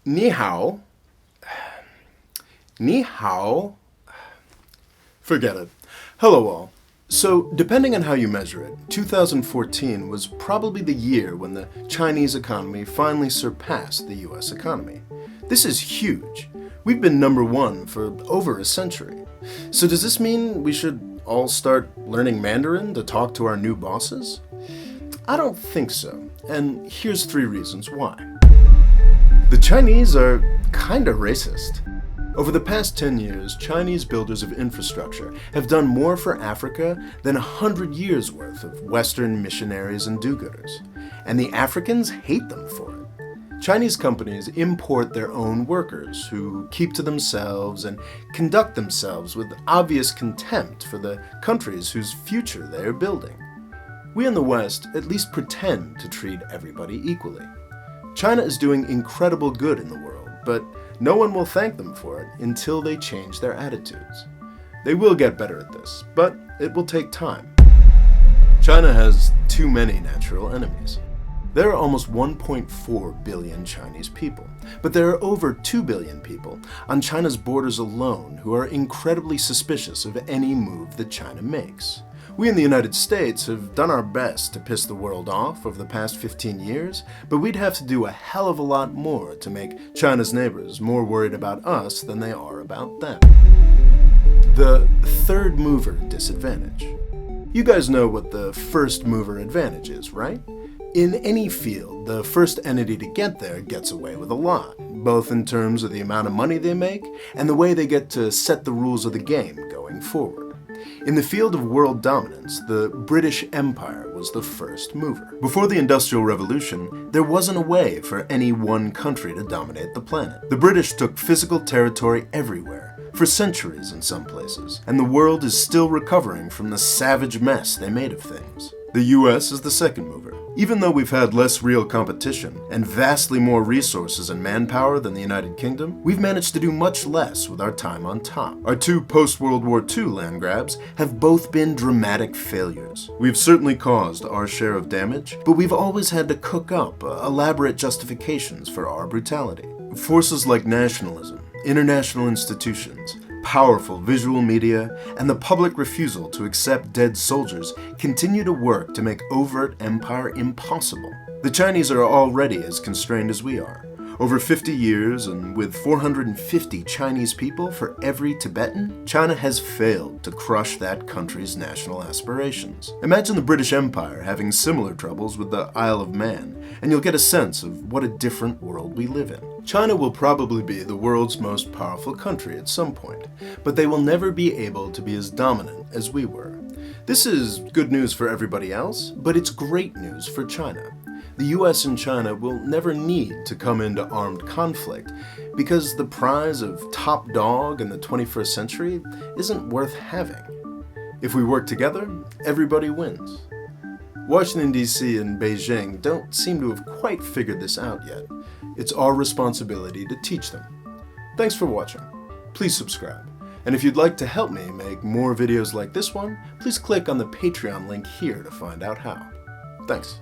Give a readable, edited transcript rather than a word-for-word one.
Ni hao. Ni hao. Forget it. Hello all. So, depending on how you measure it, 2014 was probably the year when the Chinese economy finally surpassed the US economy. This is huge. We've been number one for over a century. So does this mean we should all start learning Mandarin to talk to our new bosses? I don't think so, and here's 3 reasons why. The Chinese are kinda racist. Over the past 10 years, Chinese builders of infrastructure have done more for Africa than 100 years' worth of Western missionaries and do-gooders. And the Africans hate them for it. Chinese companies import their own workers who keep to themselves and conduct themselves with obvious contempt for the countries whose future they are building. We in the West at least pretend to treat everybody equally. China is doing incredible good in the world, but no one will thank them for it until they change their attitudes. They will get better at this, but it will take time. China has too many natural enemies. There are almost 1.4 billion Chinese people, but there are over 2 billion people on China's borders alone who are incredibly suspicious of any move that China makes. We in the United States have done our best to piss the world off over the past 15 years, but we'd have to do a hell of a lot more to make China's neighbors more worried about us than they are about them. The third mover disadvantage. You guys know what the first mover advantage is, right? In any field, the first entity to get there gets away with a lot, both in terms of the amount of money they make and the way they get to set the rules of the game going forward. In the field of world dominance, the British Empire was the first mover. Before the Industrial Revolution, there wasn't a way for any one country to dominate the planet. The British took physical territory everywhere, for centuries in some places, and the world is still recovering from the savage mess they made of things. The US is the second mover. Even though we've had less real competition and vastly more resources and manpower than the United Kingdom, we've managed to do much less with our time on top. Our 2 post-World War II land grabs have both been dramatic failures. We've certainly caused our share of damage, but we've always had to cook up elaborate justifications for our brutality. Forces like nationalism, international institutions, powerful visual media, and the public refusal to accept dead soldiers continue to work to make overt empire impossible. The Chinese are already as constrained as we are. Over 50 years, and with 450 Chinese people for every Tibetan, China has failed to crush that country's national aspirations. Imagine the British Empire having similar troubles with the Isle of Man, and you'll get a sense of what a different world we live in. China will probably be the world's most powerful country at some point, but they will never be able to be as dominant as we were. This is good news for everybody else, but it's great news for China. The US and China will never need to come into armed conflict because the prize of top dog in the 21st century isn't worth having. If we work together, everybody wins. Washington, D.C. and Beijing don't seem to have quite figured this out yet. It's our responsibility to teach them. Thanks for watching. Please subscribe. And if you'd like to help me make more videos like this one, please click on the Patreon link here to find out how. Thanks.